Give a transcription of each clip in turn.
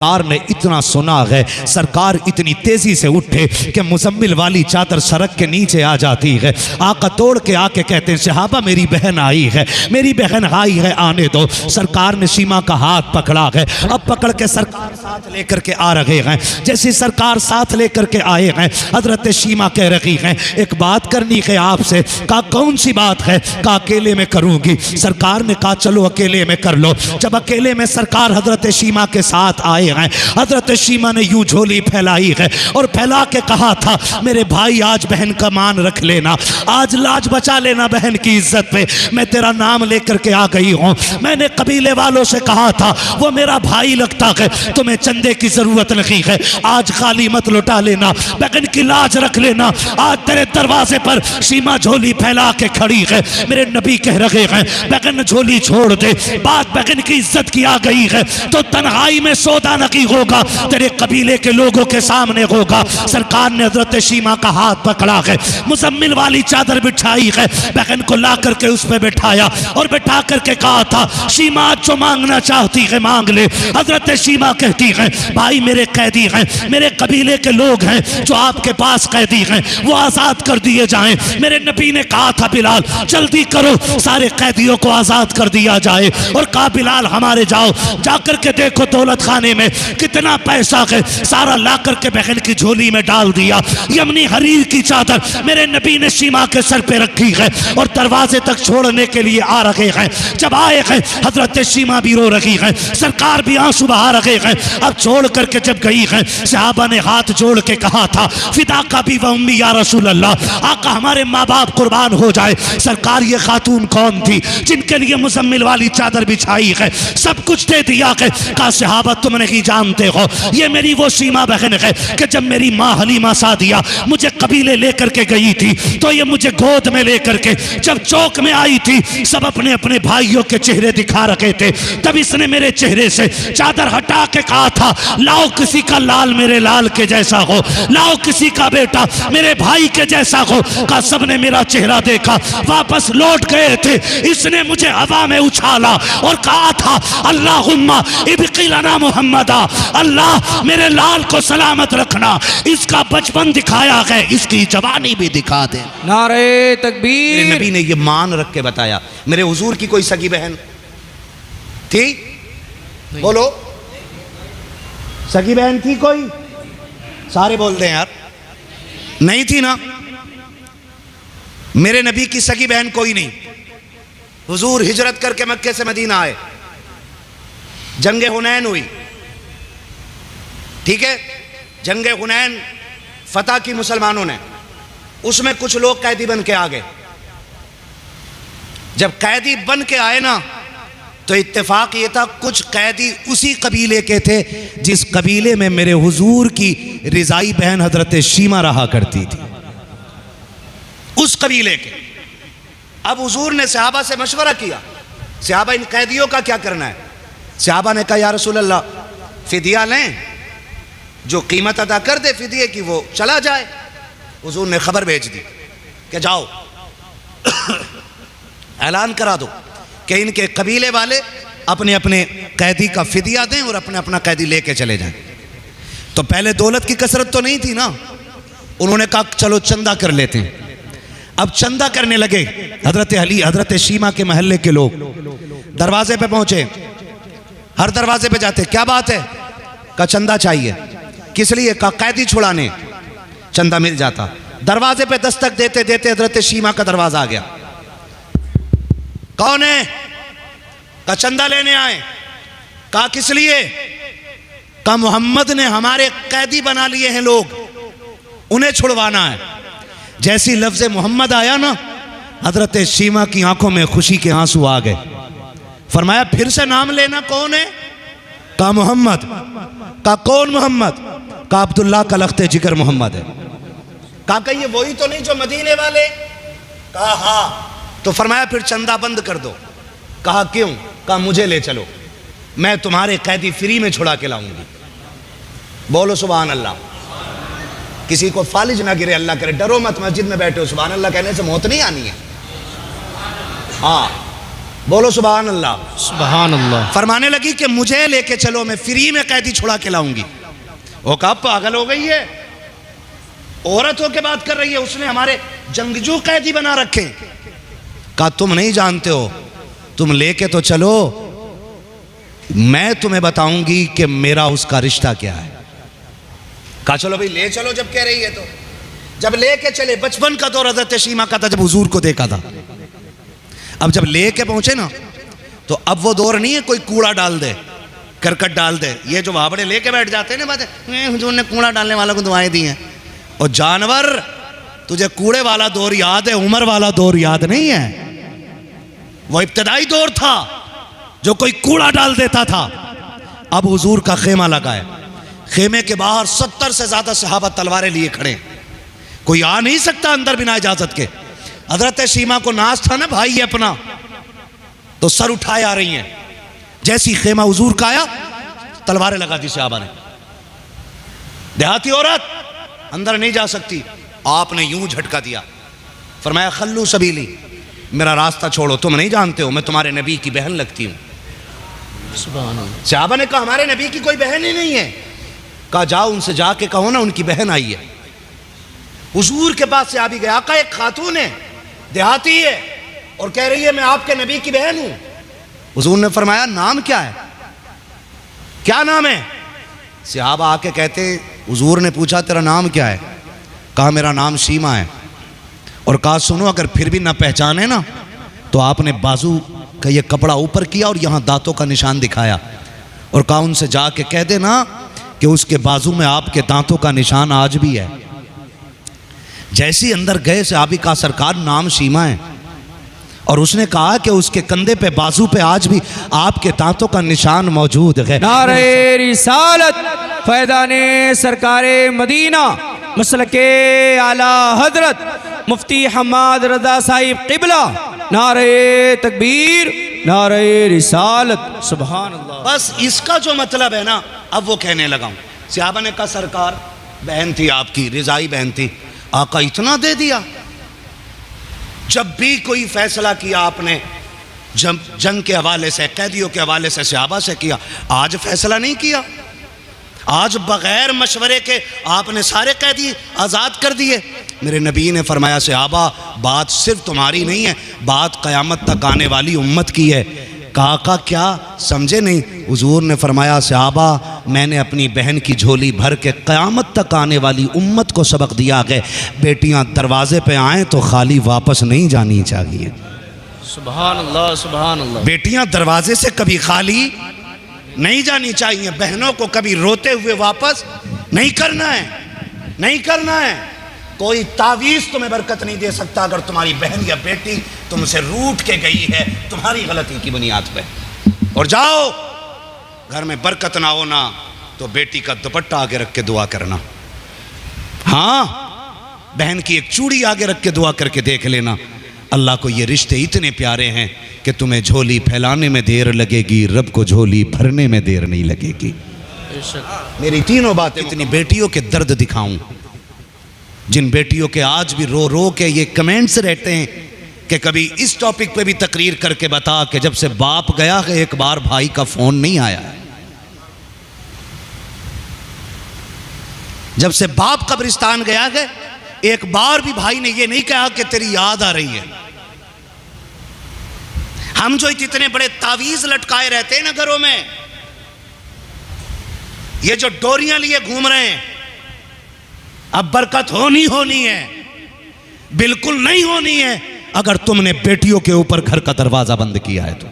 सरकार ने इतना सुना है, सरकार इतनी तेजी से उठे कि मुजम्मिल वाली चादर सड़क के नीचे आ जाती है। आका तोड़ के आके कहते हैं सहाबा मेरी बहन आई है, मेरी बहन आई है, आने दो। सरकार ने सीमा का हाथ पकड़ा है, अब पकड़ के सरकार साथ लेकर के आ रहे हैं। जैसे सरकार साथ लेकर के आए हैं, हजरत सीमा कह रही हैं एक बात करनी है आपसे। कहा कौन सी बात है? कहा अकेले में करूंगी। सरकार ने कहा चलो अकेले में कर लो। जब अकेले में सरकार हजरत सीमा के साथ आए हैं, हजरत सीमा ने यूं झोली फैलाई है और फैला के कहा था मेरे भाई आज बहन का मान रख लेना, आज लाज बचा लेना बहन की इज्जत पे, मैं तेरा नाम लेकर के आ गई हूं। मैंने कबीले वालों से कहा था वो मेरा भाई लगता है, तुम्हें चंदे की जरूरत नहीं है, आज खाली मत लुटा लेना, बहन की लाज रख लेना। आज तेरे दरवाजे पर सीमा झोली फैला के खड़ी है। मेरे नबी कह रहे हैं बहन झोली छोड़ दे, बात बहन की इज्जत की आ गई है तो तन्हाई में सौदा नहीं होगा, तेरे कबीले के लोगों के सामने होगा। सरकार ने हजरत सीमा का हाथ पकड़ा है, मुजम्मिल वाली चादर बिछाई है, बहन को ला करके उस पर बैठाया और बैठा करके कहा था सीमा जो मांगना चाहती है मांग ले। हजरत सीमा कहती है भाई मेरे कैदी हैं, मेरे कबीले के लोग हैं जो आपके पास कैदी हैं, वो आजाद कर दिए जाएं। मेरे नबी ने कहा था बिलाल जल्दी करो सारे कैदियों को आजाद कर दिया जाए, और कहा बिलाल हमारे जाओ जाकर के देखो दौलत खाने में कितना पैसा है, सारा ला करके बहन की झोली में डाल दिया। यमनी हरीर की चादर मेरे नबी ने सीमा के सर पे रखी है और दरवाजे तक छोड़ने के लिए आ रहे हैं। जब आए हैं हजरत सीमा भी रो रही है, सरकार भी आंसू बहा रहे हैं। अब छोड़ करके जब गई है, सहाबा ने हाथ जोड़ के कहा था फिदा का भी व उम्मी या रसूल अल्लाह, आका हमारे माँ बाप कुर्बान हो जाए। सरकार ये खातून कौन थी जिनके लिए मुजम्मिल वाली चादर बिछाई है, सब कुछ दे दिया है। कहा सहाबा तुम नहीं जानते हो ये मेरी वो सीमा बहन है कि जब मेरी माँ हलीमा सादिया मुझे कबीले लेकर के गई थी तो ये मुझे गोद में लेकर के जब चौक में आई थी सब अपने अपने भाइयों के चेहरे दिखा रखे थे, तब इसने मेरे चेहरे से चादर हटा के कहा था लाओ किसी का लाल मेरे लाल के जैसा हो, लाओ किसी का बेटा मेरे भाई के जैसा हो। का सबने मेरा चेहरा देखा, वापस लौट गए थे। इसने मुझे हवा में उछाला और कहा था अल्लाहुम्मा इब्की लना मुहम्मदा, अल्लाह मेरे लाल को सलामत रखना, इसका बचपन दिखाया है इसकी जवानी भी दिखा दे। नारे तकबीर। मेरे नबी ने ये मान रख के बताया। मेरे हुजूर की कोई सगी बहन थी? बोलो सगी बहन थी कोई? सारे बोल दें यार, नहीं थी ना। मेरे नबी की सगी बहन कोई नहीं। हुजूर हिजरत करके मक्के से मदीना आए, जंगे हुनैन हुई, ठीक है, जंगे हुनैन फतह की मुसलमानों ने, उसमें कुछ लोग कैदी बन के आ गए। जब कैदी बन के आए ना तो इत्तेफाक ये था कुछ कैदी उसी कबीले के थे जिस कबीले में मेरे हुजूर की रिजाई बहन हजरत सीमा रहा करती थी, उस कबीले के। अब हुजूर ने सहाबा से मशवरा किया, सहाबा इन कैदियों का क्या करना है? सहाबा ने कहा या रसूल अल्लाह फिदिया लें, जो कीमत अदा कर दे फिदिये की वो चला जाए। हुजूर ने खबर भेज दी कि जाओ ऐलान करा दो कि इनके कबीले वाले अपने अपने कैदी का फिदिया दें और अपना अपना कैदी लेके चले जाएं। तो पहले दौलत की कसरत तो नहीं थी ना, उन्होंने कहा चलो चंदा कर लेते हैं। अब चंदा करने लगे। हजरत अली हजरत सीमा के महल्ले के लोग दरवाजे पे पहुंचे, हर दरवाजे पे जाते क्या बात है? का चंदा चाहिए। किस लिए? का कैदी छुड़ाने। चंदा मिल जाता। दरवाजे पे दस्तक देते देते हजरत सीमा का दरवाजा आ गया। कौन है? का चंदा लेने आए। कहा किस लिए? का मोहम्मद ने हमारे कैदी बना लिए हैं लोग, उन्हें छुड़वाना है। जैसी लफ्ज़ मोहम्मद आया ना, हजरत सीमा की आंखों में खुशी के आंसू आ गए। फरमाया फिर से नाम लेना, कौन है? का मोहम्मद। का कौन मोहम्मद? का अब्दुल्ला का लख्ते जिगर मोहम्मद है। कहा ये वही तो नहीं जो मदीने वाले? कहा हाँ। तो फरमाया फिर चंदा बंद कर दो। कहा क्यों? कहा मुझे ले चलो, मैं तुम्हारे कैदी फ्री में छुड़ा के लाऊंगी। बोलो सुभान अल्लाह। किसी को फालिज ना गिरे, अल्लाह करे। डरो मत, मस्जिद में बैठे हो, सुभान अल्लाह कहने से मौत नहीं आनी है। हाँ बोलो सुभान अल्लाह। सुभान अल्लाह। फरमाने लगी कि मुझे लेके चलो, मैं फ्री में कैदी छुड़ा के लाऊंगी। वो कहा पागल हो गई है, औरतों के बात कर रही है, उसने हमारे जंगजू कैदी बना रखे। कहा तुम नहीं जानते हो, तुम लेके तो चलो, मैं तुम्हें बताऊंगी कि मेरा उसका रिश्ता क्या है। कहा चलो भाई ले चलो, जब कह रही है तो। जब लेके चले, बचपन का दौर हज़रत शीमा का था जब हुजूर को देखा था। अब जब लेके पहुंचे ना, तो अब वो दौर नहीं है कोई कूड़ा डाल दे, करकट डाल दे। ये जो वाबड़े लेके बैठ जाते हैं ना, बातें हुजूर ने कूड़ा डालने वालों को दुआएं दी हैं। और जानवर, तुझे कूड़े वाला दौर याद है, उमर वाला दौर याद नहीं है। वो इब्तदाई दौर था जो कोई कूड़ा डाल देता था। अब हुजूर का खेमा लगा है, खेमे के बाहर 70 से ज्यादा सहाबा तलवारें लिए खड़े, कोई आ नहीं सकता अंदर बिना इजाजत के। हजरत शीमा को नाज था ना भाई ये अपना, तो सर उठाए आ रही हैं। जैसी खेमा हुजूर का आया, तलवारें लगा दी सहाबा ने। देहाती औरत अंदर नहीं जा सकती, आपने यूं झटका दिया, फरमाया खल्लू सबीली, मेरा रास्ता छोड़ो, तुम नहीं जानते हो मैं तुम्हारे नबी की बहन लगती हूं। सहाबा ने कहा हमारे नबी की कोई बहन ही नहीं है। कहा जाओ उनसे जाके कहो ना उनकी बहन आई है। हुजूर के पास से आ भी गया, आका एक खातून है, देहाती है, और कह रही है मैं आपके नबी की बहन हूं। हुजूर ने फरमाया नाम क्या है, क्या नाम है? सहाबा आके कहते, हुजूर ने पूछा तेरा नाम क्या है? कहा मेरा नाम शीमा है। और कहा सुनो, अगर फिर भी ना पहचाने ना, तो आपने बाजू का ये कपड़ा ऊपर किया और यहाँ दांतों का निशान दिखाया, और कहा उनसे जाके कह देना कि उसके बाजू में आपके दांतों का निशान आज भी है। जैसे ही अंदर गए सहाबी का सरकार नाम शीमा है, और उसने कहा कि उसके कंधे पे बाजू पे आज भी आपके दांतों का निशान मौजूद है। नारे रिसालत, फैदाने सरकारे मदीना, मसलके आला हजरत मुफ्ती हम्माद रजा साहिब किबला, नारे तकबीर, नारे रिसालत, सुभान अल्लाह। बस इसका जो मतलब है ना, अब वो कहने लगा हूं। सहाबा ने कहा सरकार बहन थी आपकी, रिजाई बहन थी, आका इतना दे दिया। जब भी कोई फैसला किया आपने जंग के हवाले से, कैदियों के हवाले से सहाबा से किया, आज फैसला नहीं किया। आज बगैर मशवरे के आपने सारे कैदी आज़ाद कर दिए। मेरे नबी ने फरमाया सहाबा बात सिर्फ तुम्हारी नहीं है, बात क़यामत तक आने वाली उम्मत की है। काका क्या समझे नहीं? हुजूर ने फरमाया सहाबा मैंने अपनी बहन की झोली भर के क़यामत तक आने वाली उम्मत को सबक दिया है, बेटियां दरवाजे पे आएँ तो खाली वापस नहीं जानी चाहिए। सुभान अल्लाह, सुभान अल्लाह। बेटियां दरवाजे से कभी खाली नहीं जानी चाहिए, बहनों को कभी रोते हुए वापस नहीं करना है, नहीं करना है। कोई तावीज़ तुम्हें बरकत नहीं दे सकता अगर तुम्हारी बहन या बेटी तुमसे रूठ के गई है तुम्हारी गलती की बुनियाद पे। और जाओ, घर में बरकत ना हो ना, तो बेटी का दुपट्टा आगे रख के दुआ करना। हाँ, बहन की एक चूड़ी आगे रख के दुआ करके देख लेना। अल्लाह को ये रिश्ते इतने प्यारे हैं कि तुम्हें झोली फैलाने में देर लगेगी, रब को झोली भरने में देर नहीं लगेगी। मेरी तीनों बातें इतनी बेटियों के दर्द दिखाऊं, जिन बेटियों के आज भी रो रो के ये कमेंट्स रहते हैं कि कभी इस टॉपिक पे भी तकरीर करके बता कि जब से बाप गया है एक बार भाई का फोन नहीं आया है। जब से बाप कब्रिस्तान गया है एक बार भी भाई ने ये नहीं कहा कि तेरी याद आ रही है। हम जो इतने बड़े तावीज लटकाए रहते हैं ना घरों में, ये जो डोरियां लिए घूम रहे हैं, अब बरकत होनी है, बिल्कुल नहीं होनी है अगर तुमने बेटियों के ऊपर घर का दरवाजा बंद किया है तो।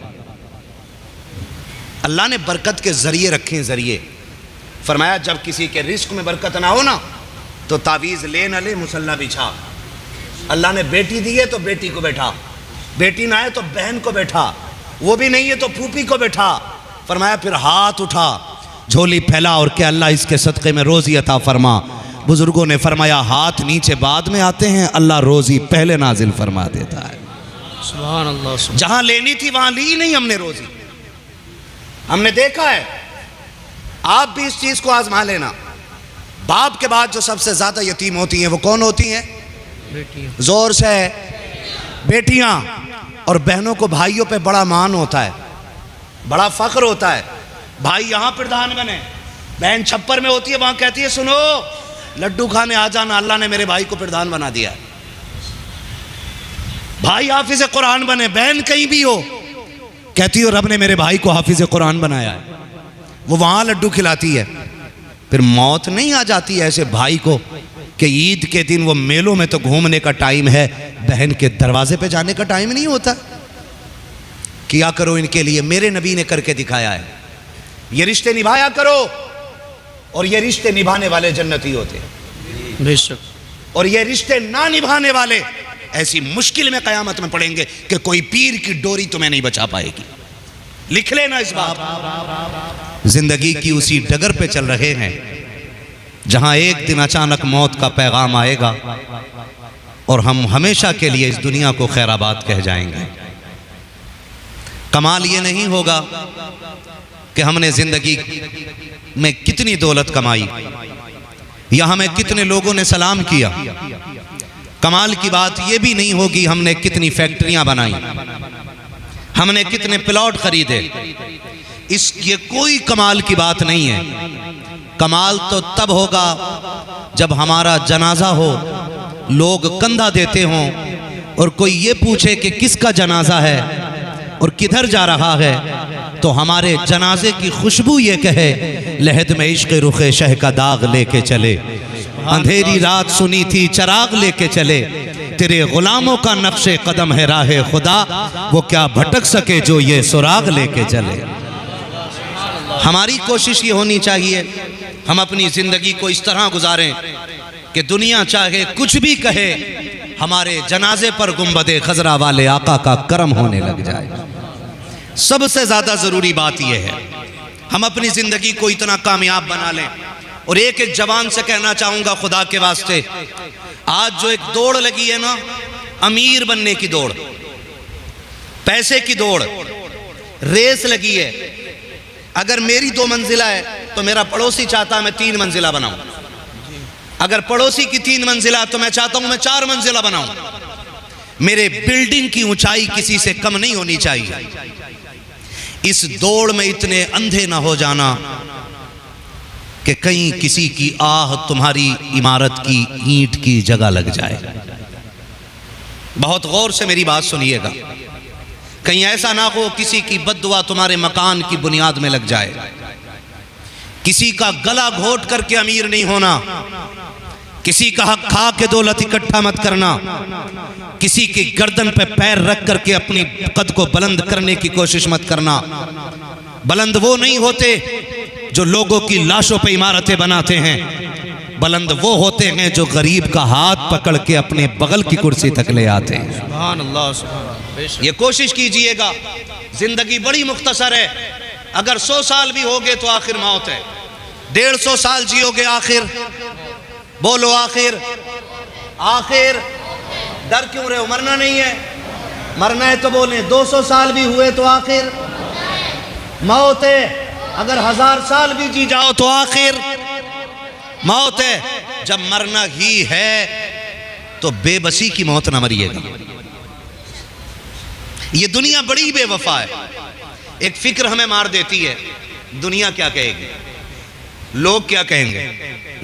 अल्लाह ने बरकत के जरिए रखे हैं, जरिए फरमाया जब किसी के रिस्क में बरकत ना हो ना तो तावीज़ ले न ले, मुसल्ला बिछा। अल्लाह ने बेटी दी है तो बेटी को बैठा, बेटी ना है तो बहन को बैठा, वो भी नहीं है तो फूफी को बैठा। फरमाया फिर हाथ उठा, झोली फैला और क्या अल्लाह इसके सदक़े में रोज़ी अता फरमा। बुजुर्गों ने फरमाया हाथ नीचे बाद में आते हैं, अल्लाह रोज़ी पहले नाजिल फरमा देता है। सुभान अल्लाह। जहां लेनी थी वहां ली नहीं हमने रोज़ी, हमने देखा है। आप भी इस चीज़ को आजमा लेना। बाप के बाद जो सबसे ज़्यादा यतीम होती हैं वो कौन होती हैं? बेटियां। जोर से, बेटियां। और बहनों को भाइयों पे बड़ा मान होता है, बड़ा फख्र होता है। भाई यहाँ प्रधान बने, बहन छप्पर में होती है, वहां कहती है सुनो लड्डू खाने आ जाना, अल्लाह ने मेरे भाई को प्रधान बना दिया। भाई हाफिज कुरान बने, बहन कहीं भी हो कहती हो रब ने मेरे भाई को हाफिज कुरान बनाया है, वो वहां लड्डू खिलाती है। फिर मौत नहीं आ जाती है ऐसे भाई को कि ईद के दिन वो मेलों में तो घूमने का टाइम है, बहन के दरवाजे पे जाने का टाइम नहीं होता। किया करो इनके लिए, मेरे नबी ने करके दिखाया है। ये रिश्ते निभाया करो, और ये रिश्ते निभाने वाले जन्नती होते हैं बेशक। और ये रिश्ते ना निभाने वाले ऐसी मुश्किल में कयामत में पड़ेंगे कि कोई पीर की डोरी तुम्हें नहीं बचा पाएगी। लिख लेना इस बात। जिंदगी की उसी डगर पे चल रहे हैं जहां एक दिन अचानक मौत का पैगाम आएगा और हम हमेशा के लिए इस दुनिया को खैराबाद कह जाएंगे। कमाल ये नहीं होगा कि हमने जिंदगी में कितनी दौलत कमाई या हमें कितने लोगों ने सलाम किया। कमाल की बात यह भी नहीं होगी हमने कितनी फैक्ट्रियां बनाई, हमने कितने प्लॉट खरीदे। ये कोई कमाल की बात नहीं है। कमाल तो तब होगा जब हमारा जनाजा हो, लोग कंधा देते हों और कोई ये पूछे कि किसका जनाजा है और किधर जा रहा है, तो हमारे जनाजे की खुशबू ये कहे लहद में इश्क़ रुखे शह का दाग लेके चले, अंधेरी रात सुनी थी चराग लेके चले, तेरे गुलामों का नक्शे कदम है राहे खुदा, वो क्या भटक सके जो ये सुराग लेके चले। हमारी कोशिश ये होनी चाहिए हम अपनी जिंदगी को इस तरह गुजारें कि दुनिया चाहे कुछ भी कहे, हमारे जनाजे पर गुंबदे खजरा वाले आका का करम होने लग जाए। सबसे ज्यादा जरूरी बात यह है हम अपनी जिंदगी को इतना कामयाब बना लें। और एक एक जवान से कहना चाहूंगा खुदा के वास्ते, आज जो एक दौड़ लगी है ना, अमीर बनने की दौड़, पैसे की दौड़, रेस लगी है। अगर मेरी 2 मंजिला है तो मेरा पड़ोसी चाहता है मैं 3 मंजिला बनाऊं, अगर पड़ोसी की 3 मंजिला तो मैं चाहता हूं मैं 4 मंजिला बनाऊं। मेरे बिल्डिंग की ऊंचाई किसी से कम नहीं होनी चाहिए। इस दौड़ में इतने अंधे ना हो जाना कि कहीं किसी की आह तुम्हारी इमारत की ईंट की जगह लग जाए। बहुत गौर से मेरी बात सुनिएगा, कहीं ऐसा ना हो किसी की बद्दुआ तुम्हारे मकान की बुनियाद में लग जाए। किसी का गला घोट करके अमीर नहीं होना, किसी का हक खा के दौलत इकट्ठा मत करना, किसी की गर्दन पे पैर रख करके अपनी कद को बुलंद करने की कोशिश मत करना। बुलंद वो नहीं होते जो लोगों की लाशों पे इमारतें बनाते हैं, बुलंद वो होते हैं जो गरीब का हाथ पकड़ के अपने बगल की कुर्सी तक ले आते हैं। सुभान अल्लाह, सुभान अल्लाह। ये कोशिश कीजिएगा, जिंदगी बड़ी मुख्तसर है। अगर 100 साल भी होगे तो आखिर मौत है, 150 साल जियोगे आखिर, बोलो आखिर, आखिर डर क्यों रहे हो? मरना नहीं है, मरना है तो बोले। 200 साल भी हुए तो आखिर मौत है, अगर 1000 साल भी जी जाओ तो आखिर मौत है। जब मरना ही है तो बेबसी की मौत ना मरिएगा। ये दुनिया बड़ी बेवफा है। एक फिक्र हमें मार देती है, दुनिया क्या कहेगी, लोग क्या कहेंगे,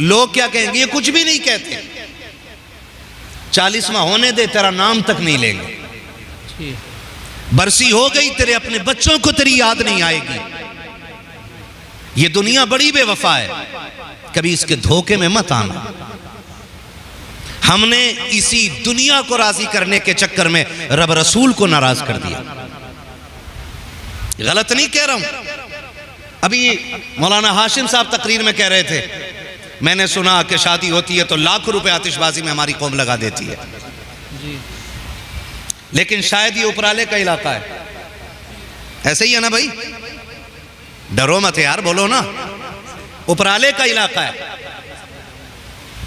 लोग क्या कहेंगे। ये कुछ भी नहीं कहते। 40वां होने दे, तेरा नाम तक नहीं लेंगे। बरसी हो गई, तेरे अपने बच्चों को तेरी याद नहीं आएगी। ये दुनिया बड़ी बेवफा है, कभी इसके धोखे में मत आना। हमने इसी दुनिया को राजी करने के चक्कर में रब रसूल को नाराज कर दिया। गलत नहीं कह रहा हूं। अभी मौलाना हाशिम साहब तकरीर में कह रहे थे, मैंने सुना कि शादी होती है तो लाखों रुपए आतिशबाजी में हमारी कौम लगा देती है। लेकिन शायद ये उपराले का इलाका है। ऐसे ही है ना भाई? डरो मत यार, बोलो ना। उपराले का इलाका है।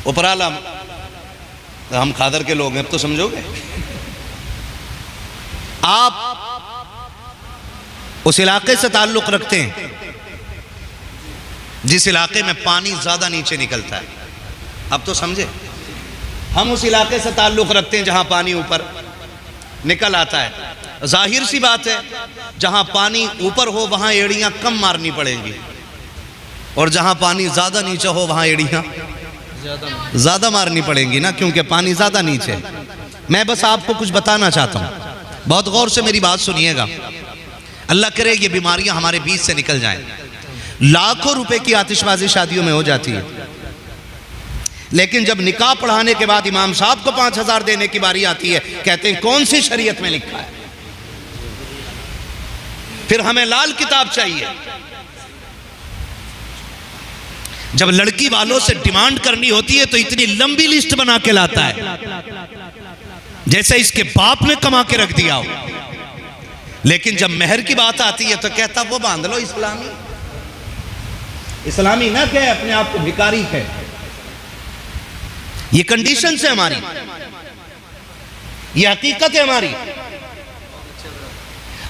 उपराला हम खादर के लोग हैं, अब तो समझोगे। आप उस इलाके से ताल्लुक रखते हैं जिस इलाके में पानी ज्यादा नीचे निकलता है। अब तो समझे। हम उस इलाके से ताल्लुक रखते हैं जहां पानी ऊपर निकल आता है। जाहिर सी बात है, जहां पानी ऊपर हो वहां एड़ियां कम मारनी पड़ेंगी, और जहां पानी ज्यादा नीचे हो वहां एड़ियां ज्यादा मारनी पड़ेंगी ना, क्योंकि पानी ज्यादा नीचे है। मैं बस आपको कुछ बताना चाहता हूं, बहुत गौर से मेरी बात सुनिएगा। अल्लाह करे ये बीमारियां हमारे बीच से निकल जाएं। लाखों रुपए की आतिशबाजी शादियों में हो जाती है, लेकिन जब निकाह पढ़ाने के बाद इमाम साहब को 5,000 देने की बारी आती है, कहते हैं कौन सी शरीयत में लिखा है? फिर हमें लाल किताब चाहिए। जब लड़की वालों से डिमांड करनी होती है तो इतनी लंबी लिस्ट बना के लाता है, जैसे इसके बाप ने कमा के रख दिया हो। लेकिन जब मेहर की बात आती है तो कहता वो बांध लो इस्लामी। इस्लामी ना कहे, अपने आप को भिखारी कहे। ये कंडीशन है हमारी, ये हकीकत है हमारी।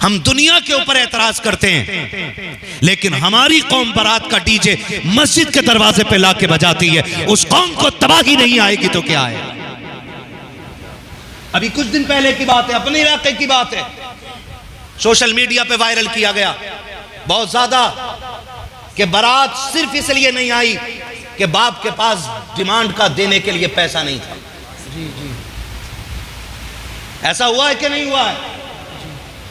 हम दुनिया के ऊपर एतराज करते हैं, लेकिन हमारी कौम बारात का डीजे मस्जिद के दरवाजे पे लाके बजाती है। उस कौम को तबाही नहीं आएगी तो क्या है? अभी कुछ दिन पहले की बात है, अपने इलाके की बात है, सोशल मीडिया पे वायरल किया गया बहुत ज्यादा कि बारात सिर्फ इसलिए नहीं आई कि बाप के पास डिमांड का देने के लिए पैसा नहीं था। ऐसा हुआ है कि नहीं हुआ है?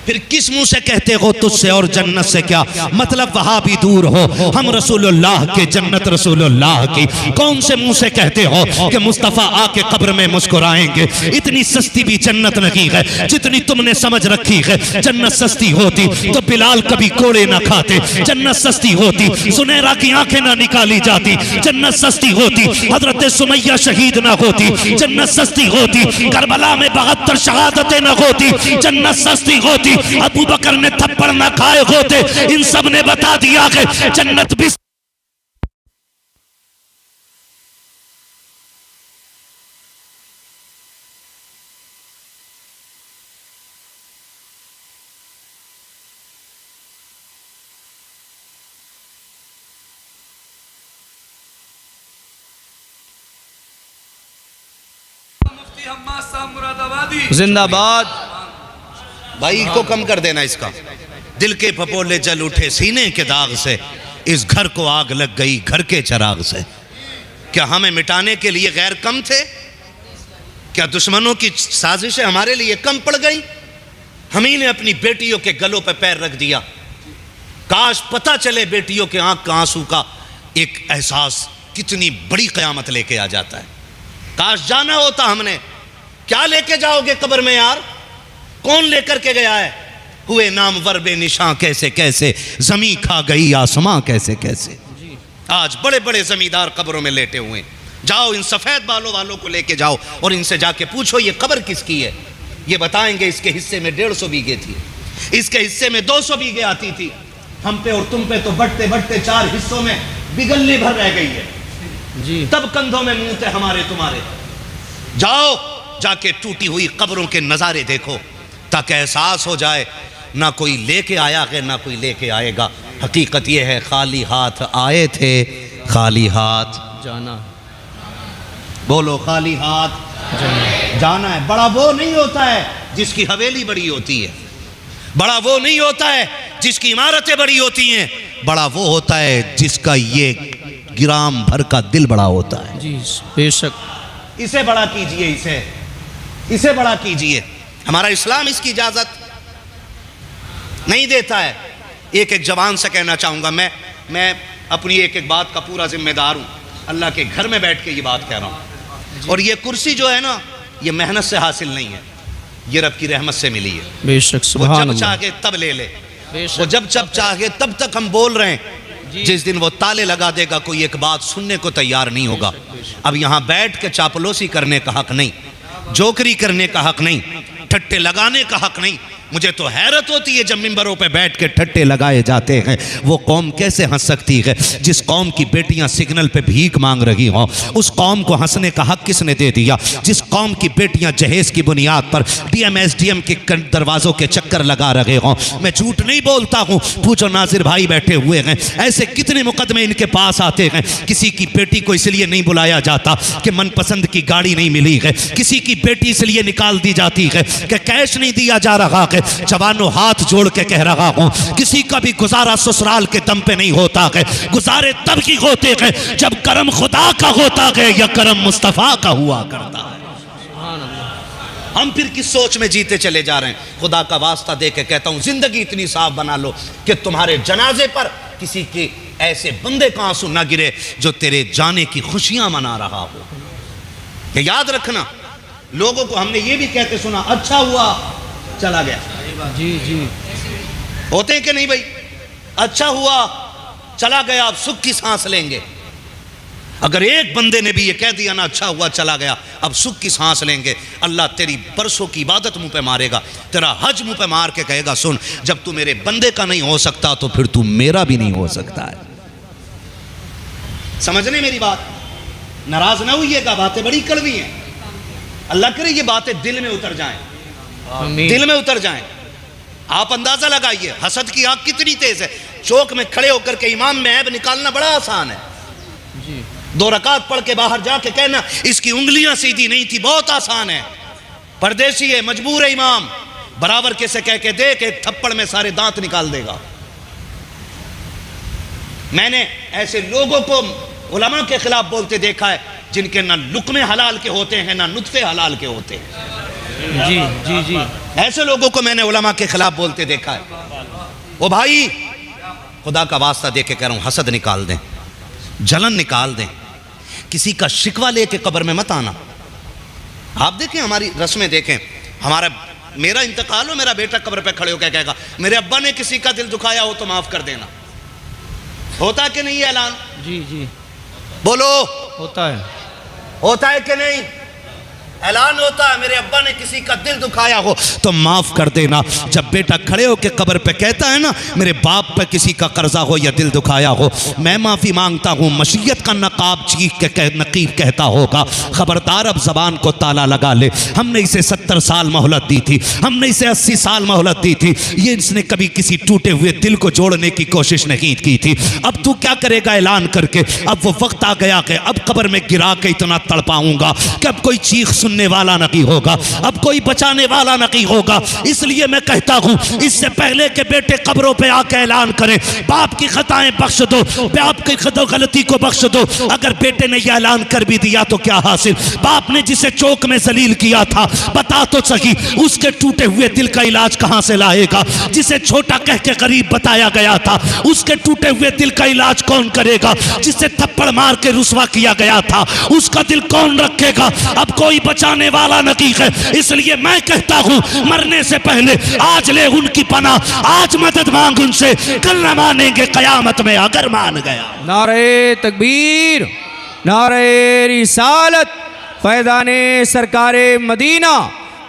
फिर किस मुंह से कहते हो तुझसे और जन्नत से क्या मतलब? वहां भी दूर हो, हम रसूलुल्लाह के, जन्नत रसूलुल्लाह की। कौन से मुंह से कहते हो कि मुस्तफा आके कब्र में मुस्कुराएंगे? इतनी सस्ती भी जन्नत नहीं है जितनी तुमने समझ रखी है। जन्नत सस्ती होती तो बिलाल कभी कोड़े ना खाते। जन्नत सस्ती होती सुनैरा की आंखें ना निकाली जाती। जन्नत सस्ती होती हजरत सुमैया शहीद ना होती। जन्नत सस्ती होती करबला में 72 शहादतें ना होती। जन्नत सस्ती होती अबू बकर ने थप्पड़ ना खाए होते। इन सब ने बता दिया कि जन्नत भी जिंदाबाद। भाई को कम कर देना इसका। दिल के फपोले जल उठे सीने के दाग से, इस घर को आग लग गई घर के चिराग से। क्या हमें मिटाने के लिए गैर कम थे? क्या दुश्मनों की साजिशें हमारे लिए कम पड़ गई? हम ही ने अपनी बेटियों के गलों पर पैर रख दिया। काश पता चले बेटियों के आंख का आंसू का एक एहसास कितनी बड़ी कयामत लेके आ जाता है। काश जाना होता हमने। क्या लेके जाओगे कब्र में यार? कौन लेकर के गया है? हुए नामवर बेनिशां कैसे कैसे, जमी खा गई आसमां कैसे कैसे। आज बड़े बड़े जमींदार कब्रों में लेटे हुए। जाओ इन सफेद बालों वालों को लेके जाओ और इनसे जाके पूछो ये कब्र किसकी है। ये बताएंगे इसके हिस्से में 150 बीघे थी, इसके हिस्से में 200 बीघे आती थी। हम पे और तुम पे तो बढ़ते बढ़ते 4 हिस्सों में बिगलने भर रह गई है जी। तब कंधों में मुंह थे हमारे तुम्हारे। जाओ जाके टूटी हुई कब्रों के नजारे देखो ताकि एहसास हो जाए ना कोई लेके आया है ना कोई लेके आएगा। हकीकत यह है खाली हाथ आए थे, खाली हाथ जाना। बोलो खाली हाथ जाना है। बड़ा वो नहीं होता है जिसकी हवेली बड़ी होती है, बड़ा वो नहीं होता है जिसकी इमारतें बड़ी होती हैं, बड़ा वो होता है जिसका ये ग्राम भर का दिल बड़ा होता है। जी बेशक। इसे बड़ा कीजिए, इसे बड़ा कीजिए। हमारा इस्लाम इसकी इजाजत नहीं देता है। एक एक जवान से कहना चाहूंगा, मैं अपनी एक एक बात का पूरा जिम्मेदार हूं। अल्लाह के घर में बैठ के ये बात कह रहा हूं। और ये कुर्सी जो है ना, ये मेहनत से हासिल नहीं है, ये रब की रहमत से मिली है। बेशक। वो जब चाहे तब ले ले, वो जब चाहे तब तक हम बोल रहे हैं। जिस दिन वो ताले लगा देगा कोई एक बात सुनने को तैयार नहीं होगा। अब यहाँ बैठ के चापलूसी करने का हक नहीं, जोकरी करने का हक नहीं, ठट्टे लगाने का हक नहीं। मुझे तो हैरत होती है जब मिंबरों पे बैठ के ठट्टे लगाए जाते हैं। वो कौम कैसे हंस सकती है जिस कौम की बेटियां सिग्नल पे भीख मांग रही हों? उस कौम को हंसने का हक किसने दे दिया? जिस कौम की बेटियां जहेज की बुनियाद पर DMSDM के दरवाजों के चक्कर लगा रहे हों। मैं झूठ नहीं बोलता हूँ, पूछो नाजिर भाई बैठे हुए हैं। ऐसे कितने मुकदमे इनके पास आते हैं। किसी की बेटी को इसलिए नहीं बुलाया जाता कि मनपसंद की गाड़ी नहीं मिली है, किसी की बेटी इसलिए निकाल दी जाती है कि कैश नहीं दिया जा रहा है, है। जवानों हाथ जोड़ के कह रहा हूँ, किसी का भी गुजारा ससुराल के दम पे नहीं होता है। गुजारे तब की होते हैं जब करम खुदा का होता है या करम मुस्तफ़ा का हुआ करता है। हम फिर किस सोच में जीते चले जा रहे हैं। खुदा का वास्ता दे के कहता हूं, जिंदगी इतनी साफ बना लो कि तुम्हारे जनाजे पर किसी के ऐसे बंदे का आंसू ना गिरे जो तेरे जाने की खुशियां मना रहा हो। ये याद रखना। लोगों को हमने ये भी कहते सुना, अच्छा हुआ चला गया। जी जी होते हैं कि नहीं भाई? अच्छा हुआ चला गया, अब सुख की सांस लेंगे। अगर एक बंदे ने भी ये कह दिया ना, अच्छा हुआ चला गया, अब सुख की सांस लेंगे, अल्लाह तेरी बरसों की इबादत मुंह पे मारेगा, तेरा हज मुंह पे मार के कहेगा, सुन, जब तू मेरे बंदे का नहीं हो सकता तो फिर तू मेरा भी नहीं हो सकता है। समझने मेरी बात? नाराज ना होइएगा, बातें बड़ी कड़वी हैं। अल्लाह करे ये बातें दिल में उतर जाएं, दिल में उतर जाएं। आप अंदाजा लगाइए हसद की आग कितनी तेज है। चौक में खड़े होकर के इमाम में ऐब निकालना बड़ा आसान है। जी 2 रकात पढ़ के बाहर जाके कहना इसकी उंगलियां सीधी नहीं थी, बहुत आसान है। परदेसी है, मजबूर है इमाम, बराबर के से कह के देख, एक थप्पड़ में सारे दांत निकाल देगा। मैंने ऐसे लोगों को उलमा के खिलाफ बोलते देखा है जिनके ना लुकमे हलाल के होते हैं ना नुत्फे हलाल के होते हैं। जी जी जी ऐसे लोगों को मैंने उलमा के खिलाफ बोलते देखा है। ओ भाई, खुदा का वास्ता दे के कह रहा हूं, हसद निकाल दें, जलन निकाल दें, किसी का शिकवा लेके कब्र में मत आना। आप देखें हमारी रस्में देखें, मेरा इंतकाल हो, मेरा बेटा कब्र पे खड़े होकर कहेगा मेरे अब्बा ने किसी का दिल दुखाया हो तो माफ कर देना। होता है कि नहीं ऐलान? जी जी बोलो, होता है। होता है कि नहीं? ऐलान होता है, मेरे अब्बा ने किसी का दिल दुखाया हो तो माफ कर देना। जब बेटा खड़े होकर कब्र पे कहता है ना, मेरे बाप पे किसी का कर्जा हो या दिल दुखाया हो, मैं माफी मांगता हूँ, मशीयत का नकाब चीख के नकीब कहता होगा, खबरदार अब जबान को ताला लगा ले। हमने इसे 70 साल मोहलत दी थी, हमने इसे 80 साल मोहलत दी थी, ये इसने कभी किसी टूटे हुए दिल को जोड़ने की कोशिश नहीं की थी। अब तू क्या करेगा ऐलान करके? अब वो वक्त आ गया कि अब कब्र में गिरा के इतना तड़पाऊंगा कि अब कोई चीख सुनने वाला नहीं होगा, अब कोई बचाने वाला नहीं होगा। इसलिए मैं कहता हूं, इससे पहले के बेटे कब्रों पे आके ऐलान करें, बाप की खताएं बख्श दो, बाप की गलती को बख्श दो। अगर बेटे ने यह ऐलान कर भी दिया तो क्या हासिल? बाप ने जिसे चौक में जलील किया था, बता तो सही, उसके टूटे हुए दिल का इलाज कहां से लाएगा? जिसे छोटा कह के गरीब बताया गया था, उसके टूटे हुए दिल का इलाज कौन करेगा? जिसे थप्पड़ मार के रुसवा किया गया था, उसका दिल कौन रखेगा? अब कोई बचाने वाला नहीं है। इसलिए मैं कहता हूं, मरने से पहले आज ले उनकी पनाह, आज मदद मांग उनसे, कल न मानेंगे कयामत में अगर मान गया। नारे तकबीर, नारे रिसालत, फैज़ाने सरकारे मदीना,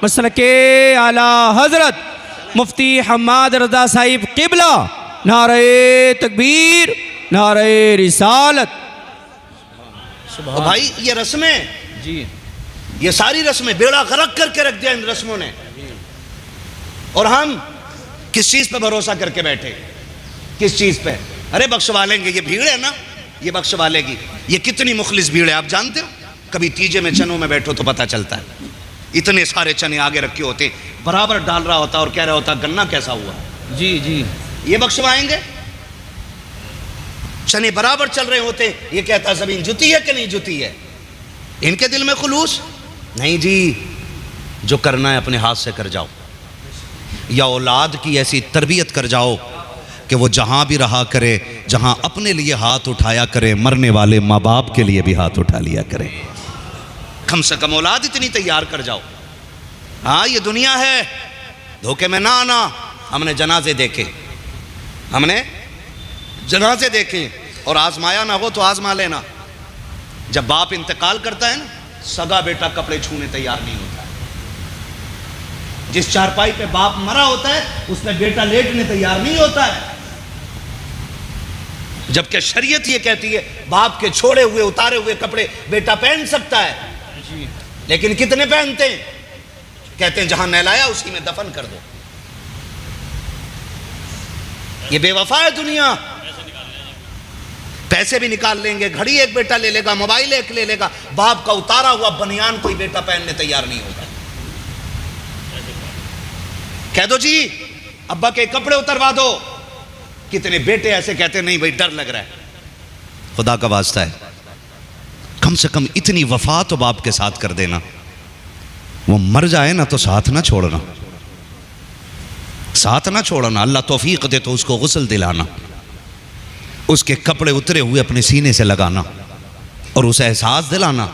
मसलके आला हजरत मुफ्ती हम्माद रज़ा साहिब क़िबला, नारे तकबीर, नारे रिसालत। तो भाई ये रस्में, जी ये सारी रस्में बेड़ा गर्क करके रख दिया इन रस्मों ने, और हम किस चीज पे भरोसा करके बैठे? किस चीज पे? अरे बख्शवा लेंगे, ये भीड़ है ना, ये बख्शवा लेगी। ये कितनी मुखलिस भीड़ है आप जानते हो? कभी तीजे में चनों में बैठो तो पता चलता है, इतने सारे चने आगे रखे होते, बराबर डाल रहा होता और कह रहा होता गन्ना कैसा हुआ। जी जी ये बख्शवाएंगे? चने बराबर चल रहे होते, ये कहता जमीन जुती है कि नहीं जुती है? इनके दिल में खुलूस नहीं जी। जो करना है अपने हाथ से कर जाओ, या औलाद की ऐसी तरबियत कर जाओ कि वो जहां भी रहा करे, जहां अपने लिए हाथ उठाया करे, मरने वाले माँ बाप के लिए भी हाथ उठा लिया करे। कम से कम औलाद इतनी तैयार कर जाओ। हाँ, ये दुनिया है, धोखे में ना आना। हमने जनाजे देखे, हमने जनाजे देखे, और आजमाया ना हो तो आजमा लेना। जब बाप इंतकाल करता है ना, सगा बेटा कपड़े छूने तैयार नहीं होता है। जिस चारपाई पे बाप मरा होता है उस पे बेटा लेटने तैयार नहीं होता है। जबकि शरीयत ये कहती है बाप के छोड़े हुए उतारे हुए कपड़े बेटा पहन सकता है, लेकिन कितने पहनते हैं? कहते हैं जहां नहलाया उसी में दफन कर दो। ये बेवफा है दुनिया। पैसे भी निकाल लेंगे, घड़ी एक बेटा ले लेगा, मोबाइल एक ले लेगा, बाप का उतारा हुआ बनियान कोई बेटा पहनने तैयार नहीं होगा। कह दो जी अब्बा के कपड़े उतरवा दो। कितने बेटे ऐसे कहते नहीं भाई डर लग रहा है। खुदा का वास्ता है, कम से कम इतनी वफा तो बाप के साथ कर देना, वो मर जाए ना तो साथ ना छोड़ना, साथ ना छोड़ना। अल्लाह तौफीक दे तो उसको गुस्ल दिलाना, उसके कपड़े उतरे हुए अपने सीने से लगाना और उसे एहसास दिलाना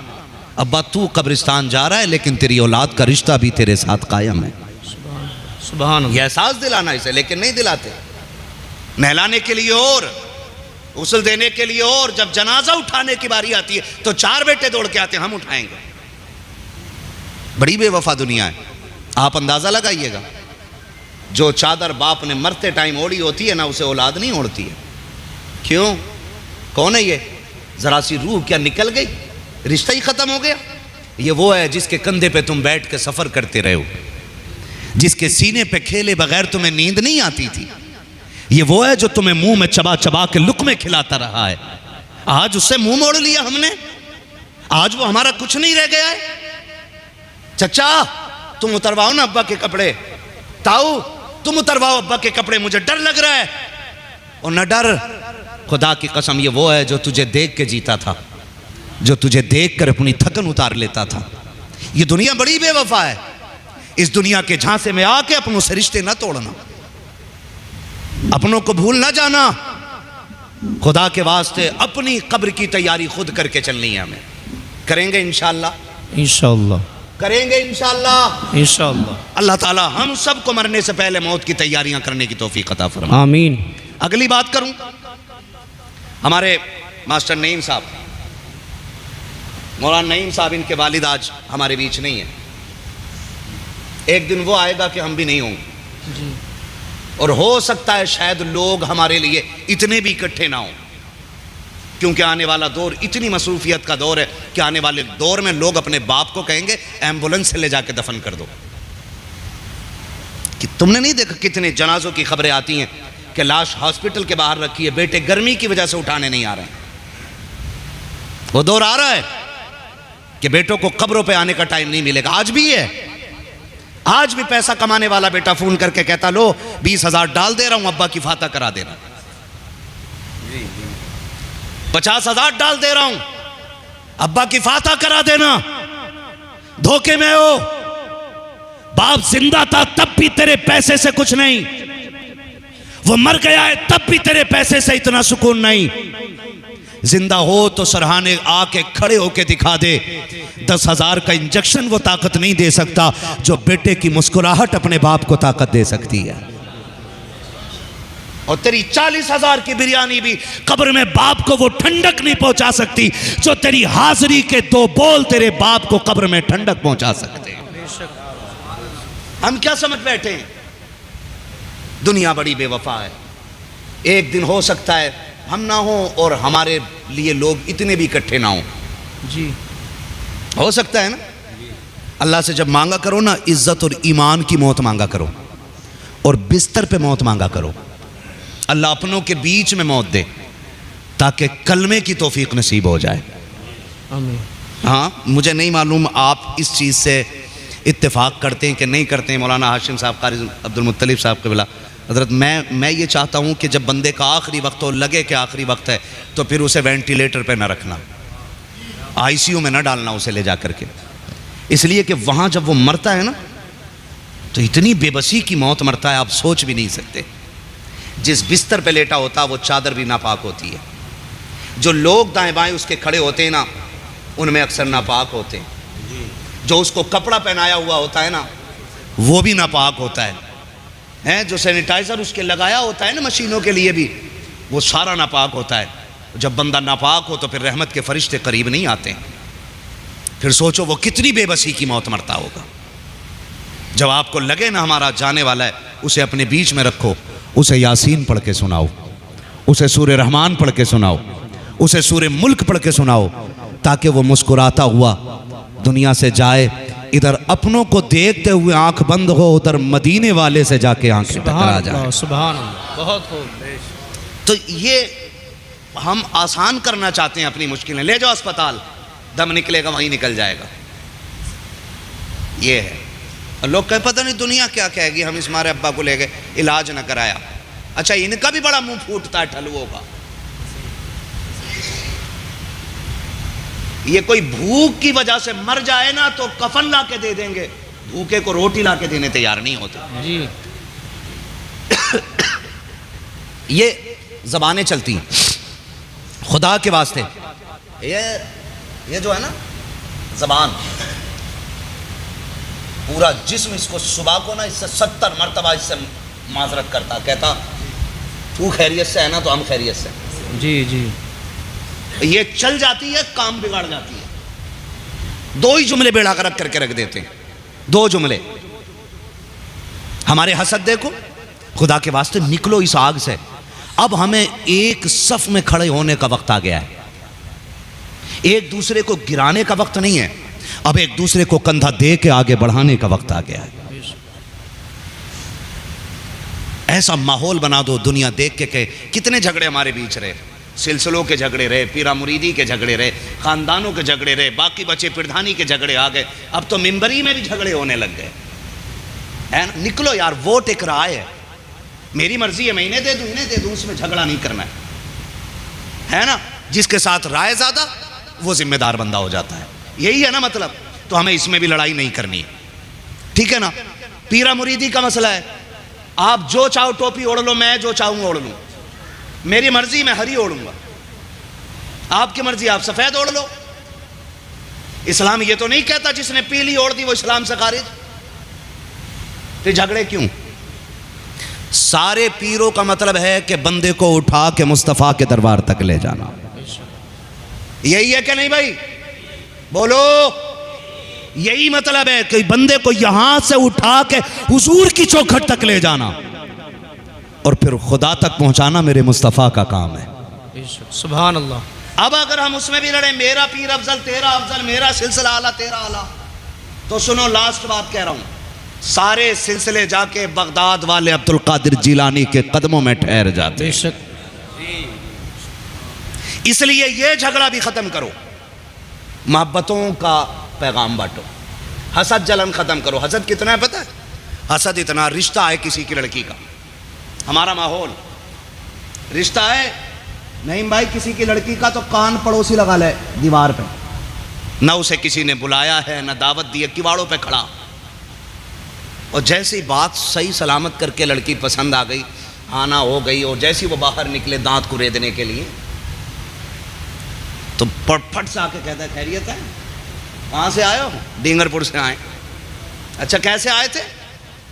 अब्बा तू कब्रिस्तान जा रहा है लेकिन तेरी औलाद का रिश्ता भी तेरे साथ कायम है। सुभान अल्लाह। यह एहसास दिलाना इसे, लेकिन नहीं दिलाते। नहलाने के लिए और गुस्ल देने के लिए और जब जनाजा उठाने की बारी आती है तो 4 बेटे दौड़ के आते हैं हम उठाएंगे। बड़ी बेवफा दुनिया है। आप अंदाजा लगाइएगा, जो चादर बाप ने मरते टाइम ओढ़ी होती है ना उसे औलाद नहीं ओढ़ती है। क्यों? कौन है ये? जरा सी रूह क्या निकल गई, रिश्ता ही खत्म हो गया। ये वो है जिसके कंधे पे तुम बैठ के सफर करते रहे हो, जिसके सीने पे खेले बगैर तुम्हें नींद नहीं आती थी। ये वो है जो तुम्हें मुंह में चबा चबा के लुक़्मे खिलाता रहा है। आज उससे मुंह मोड़ लिया हमने, आज वो हमारा कुछ नहीं रह गया है। चचा तुम उतरवाओ ना अब्बा के कपड़े, ताऊ तुम उतरवाओ अब्बा के कपड़े, मुझे डर लग रहा है। और न डर, खुदा की कसम ये वो है जो तुझे देख के जीता था, जो तुझे देख कर अपनी थकन उतार लेता था। ये दुनिया बड़ी बेवफा है। इस दुनिया के झांसे में आके अपनों से रिश्ते ना तोड़ना, अपनों को भूल ना जाना। खुदा के वास्ते अपनी कब्र की तैयारी खुद करके चलनी है हमें। करेंगे इंशाअल्लाह, इंशाअल्लाह करेंगे इंशाअल्लाह, इंशाअल्लाह। अल्लाह ताला हम सबको मरने से पहले मौत की तैयारियां करने की तौफीक अता फरमाए। आमीन। अगली बात करूं, हमारे मास्टर नईम साहब, मौलाना नईम साहब, इनके वालिद आज हमारे बीच नहीं है। एक दिन वो आएगा कि हम भी नहीं होंगे, और हो सकता है शायद लोग हमारे लिए इतने भी इकट्ठे ना हों, क्योंकि आने वाला दौर इतनी मसरूफियत का दौर है कि आने वाले दौर में लोग अपने बाप को कहेंगे एम्बुलेंस से ले जाके दफन कर दो। कि तुमने नहीं देखा कितने जनाजों की खबरें आती हैं कि लाश हॉस्पिटल के बाहर रखी है, बेटे गर्मी की वजह से उठाने नहीं आ रहे हैं। वो दौर आ रहा है कि बेटों को कब्रों पे आने का टाइम नहीं मिलेगा। आज भी है, आज भी पैसा कमाने वाला बेटा फोन करके कहता लो 20,000 डाल दे रहा हूं, अब्बा की फाता करा देना। 50,000 डाल दे रहा हूं, अब्बा की फाता करा देना। धोखे में हो, बाप जिंदा था तब भी तेरे पैसे से कुछ नहीं, वो मर गया है तब भी तेरे पैसे से इतना सुकून नहीं। जिंदा हो तो सरहाने आके खड़े होके दिखा दे। 10,000 का इंजेक्शन वो ताकत नहीं दे सकता जो बेटे की मुस्कुराहट अपने बाप को ताकत दे सकती है। और तेरी 40,000 की बिरयानी भी कब्र में बाप को वो ठंडक नहीं पहुंचा सकती जो तेरी हाजिरी के 2 बोल तेरे बाप को कब्र में ठंडक पहुंचा सकते हैं। हम क्या समझ बैठे हैं? दुनिया बड़ी बेवफा है। एक दिन हो सकता है हम ना हो और हमारे लिए लोग इतने भी इकट्ठे ना हो। जी हो सकता है ना। अल्लाह से जब मांगा करो ना, इज्जत और ईमान की मौत मांगा करो और बिस्तर पे मौत मांगा करो। अल्लाह अपनों के बीच में मौत दे ताकि कलमे की तौफीक नसीब हो जाए। आमीन। हाँ, मुझे नहीं मालूम आप इस चीज़ से इत्तेफाक करते हैं कि नहीं करते हैं। मौलाना हाशिम साहब, कारी अब्दुल मुत्तलिब साहब के बिला हज़रत, मैं ये चाहता हूँ कि जब बंदे का आखिरी वक्त हो, लगे कि आखिरी वक्त है, तो फिर उसे वेंटिलेटर पे ना रखना, आईसीयू में ना डालना उसे ले जा करके। इसलिए कि वहाँ जब वो मरता है ना तो इतनी बेबसी की मौत मरता है आप सोच भी नहीं सकते। जिस बिस्तर पे लेटा होता वो चादर भी नापाक होती है। जो लोग दाएं बाएं उसके खड़े होते हैं ना, उनमें अक्सर नापाक होते हैं। जो उसको कपड़ा पहनाया हुआ होता है ना, वो भी नापाक होता है। जो सैनिटाइज़र उसके लगाया होता है ना मशीनों के लिए भी, वो सारा नापाक होता है। जब बंदा नापाक हो तो फिर रहमत के फरिश्ते करीब नहीं आते। फिर सोचो वो कितनी बेबसी की मौत मरता होगा। जब आपको लगे ना हमारा जाने वाला है, उसे अपने बीच में रखो, उसे यासीन पढ़ के सुनाओ, उसे सूरे रहमान पढ़ के सुनाओ, उसे सूरे मुल्क पढ़ के सुनाओ, ताकि वो मुस्कुराता हुआ दुनिया से जाए। इधर अपनों को देखते हुए आंख बंद हो, उधर मदीने वाले से जाके आंखें टकरा जाए। सुभान अल्लाह। बहुत खूब। तो ये हम आसान करना चाहते हैं अपनी मुश्किलें। ले जाओ अस्पताल, दम निकलेगा वहीं निकल जाएगा। ये है। और लोग कहे पता नहीं दुनिया क्या कहेगी, हम इस हमारे अब्बा को ले गए, इलाज न कराया। अच्छा, इनका भी बड़ा मुंह फूटता है ठलुओं का। ये कोई भूख की वजह से मर जाए ना तो कफन ला के दे देंगे, भूखे को रोटी ला के देने तैयार नहीं होते जी। ये जबानें चलती हैं खुदा के वास्ते। ये जो है ना जबान, पूरा जिस्म इसको सुबह को ना इससे 70 मरतबा इससे माजरत करता, कहता तू खैरियत से है ना तो हम खैरियत से। जी जी। ये चल जाती है, काम बिगाड़ जाती है। 2 ही जुमले बेड़ा गर्क करके रख देते हैं, 2 जुमले। हमारे हसद देखो, खुदा के वास्ते निकलो इस आग से। अब हमें एक सफ में खड़े होने का वक्त आ गया है, एक दूसरे को गिराने का वक्त नहीं है, अब एक दूसरे को कंधा दे के आगे बढ़ाने का वक्त आ गया है। ऐसा माहौल बना दो दुनिया देख के कितने झगड़े हमारे बीच रहे, सिलसिलों के झगड़े रहे, पीरा मुरीदी के झगड़े रहे, खानदानों के झगड़े रहे, बाकी बचे पिरधानी के झगड़े आ गए, अब तो मिंबरी में भी झगड़े होने लग गए है ना। निकलो यार, वोट एक राय है, मेरी मर्जी है, मैं इन्हें दे दूं इन्हें दे दूं, उसमें झगड़ा नहीं करना है ना। जिसके साथ राय ज्यादा वो जिम्मेदार बंदा हो जाता है, यही है ना मतलब। तो हमें इसमें भी लड़ाई नहीं करनी है, ठीक है ना। पीरा मुरीदी का मसला है, आप जो चाहो टोपी ओढ़ लो, मैं जो चाहूं ओढ़ लूं, मेरी मर्जी मैं हरी ओढ़ूंगा, आपकी मर्जी आप सफेद ओढ़ लो। इस्लाम ये तो नहीं कहता जिसने पीली ओढ़ दी वो इस्लाम से खारिज। फिर झगड़े क्यों? सारे पीरों का मतलब है कि बंदे को उठा के मुस्तफा के दरबार तक ले जाना, यही है कि नहीं भाई? बोलो, यही मतलब है कि बंदे को यहां से उठा के हुजूर की चौखट तक ले जाना और फिर खुदा तक पहुंचाना मेरे मुस्तफा का काम है। सुभान अल्लाह। अब अगर हम उसमें भी लड़े, मेरा पीर अफजल तेरा अफजल, मेरा सिलसिला आला तेरा आला, तो सुनो लास्ट बात कह रहा हूं, सारे सिलसिले जाके बगदाद वाले अब्दुल कादिर जिलानी के कदमों में ठहर जाते। बेशक। इसलिए ये झगड़ा भी खत्म करो, मोहब्बतों का पैगाम बांटो, हसद जलन खत्म करो। हसद कितना है पता है? हसद इतना, रिश्ता है किसी की लड़की का, हमारा माहौल रिश्ता है नहीं भाई, किसी की लड़की का तो कान पड़ोसी लगा ले दीवार पे, ना उसे किसी ने बुलाया है ना दावत दी है, किवाड़ों पे खड़ा, और जैसी बात सही सलामत करके लड़की पसंद आ गई, आना हो गई, और जैसी वो बाहर निकले दांत कुरेदने के लिए तो फट से आके कहता है खैरियत है, कहाँ से आए हो? डींगरपुर से आए। अच्छा कैसे आए थे?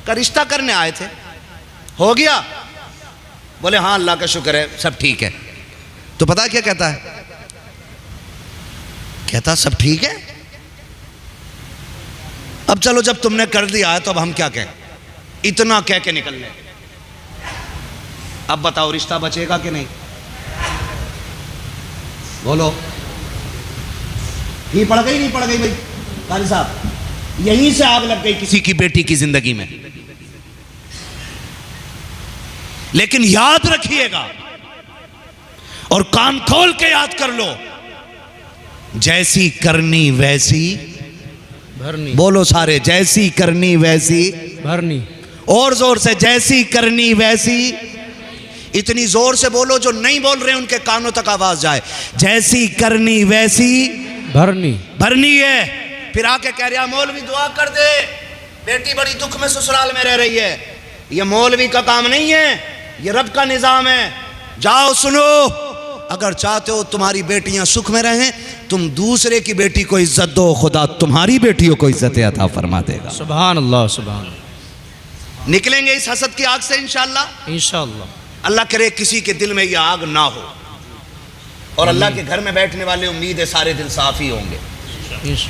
का रिश्ता करने आए थे, हो गया? बोले हाँ अल्लाह का शुक्र है सब ठीक है। तो पता क्या कहता है? कहता सब ठीक है। अब चलो जब तुमने कर दिया है तो अब हम क्या कहें? इतना कह के निकल ले। अब बताओ रिश्ता बचेगा कि नहीं? बोलो, ही पड़ गई नहीं पड़ गई भाई कारी साहब? यहीं से आग लग गई किसी की बेटी की जिंदगी में। लेकिन याद रखिएगा और कान खोल के याद कर लो, जैसी करनी वैसी भरनी। बोलो सारे, जैसी करनी वैसी भरनी। और जोर से, जैसी करनी वैसी। इतनी जोर से बोलो जो नहीं बोल रहे उनके कानों तक आवाज जाए। जैसी करनी वैसी भरनी। भरनी है। फिर आके कह रहा मौलवी दुआ कर दे, बेटी बड़ी दुख में ससुराल में रह रही है। ये मौलवी का काम नहीं है, ये रब का निजाम है। जाओ सुनो, अगर चाहते हो तुम्हारी बेटियां सुख में रहें, तुम दूसरे की बेटी को इज्जत दो, खुदा तुम्हारी बेटियों को इज्जत अता फरमा देगा। सुभान अल्लाह। सुभान। निकलेंगे इस हसद की आग से इंशाअल्लाह। इंशाअल्लाह। अल्लाह करे किसी के दिल में यह आग ना हो, और अल्लाह के घर में बैठने वाले उम्मीद है सारे दिल साफ ही होंगे।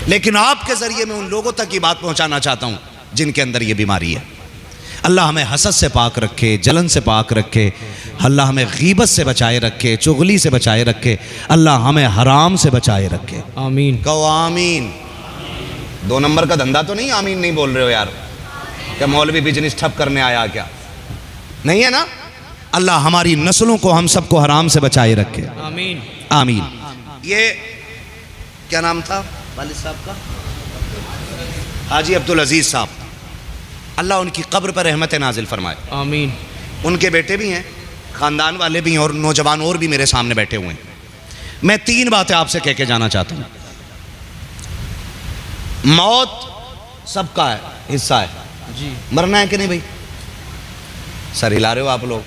लेकिन आपके जरिए मैं उन लोगों तक ये बात पहुंचाना चाहता हूं जिनके अंदर ये बीमारी है। अल्लाह हमें हसद से पाक रखे, जलन से पाक रखे, अल्लाह हमें गीबत से बचाए रखे, चुगली से बचाए रखे, अल्लाह हमें हराम से बचाए रखे। आमीन। कहो आमीन। 2 नंबर का धंधा तो नहीं आमीन नहीं बोल रहे हो यार? क्या मौलवी बिजनेस ठप करने आया क्या? नहीं है ना? अल्लाह हमारी नस्लों को, हम सबको हराम से बचाए रखे। आमीन। आमीन। ये क्या नाम था वालिद साहब का? हाजी अब्दुल अजीज साहब। अल्लाह उनकी कब्र पर रहमत नाजिल फरमाए। आमीन। उनके बेटे भी हैं, ख़ानदान वाले भी हैं और नौजवान और भी मेरे सामने बैठे हुए हैं। मैं 3 बातें आपसे कह के जाना चाहता हूँ। मौत सबका है, हिस्सा है। जी। मरना है कि नहीं भाई? सर हिला रहे हो आप लोग।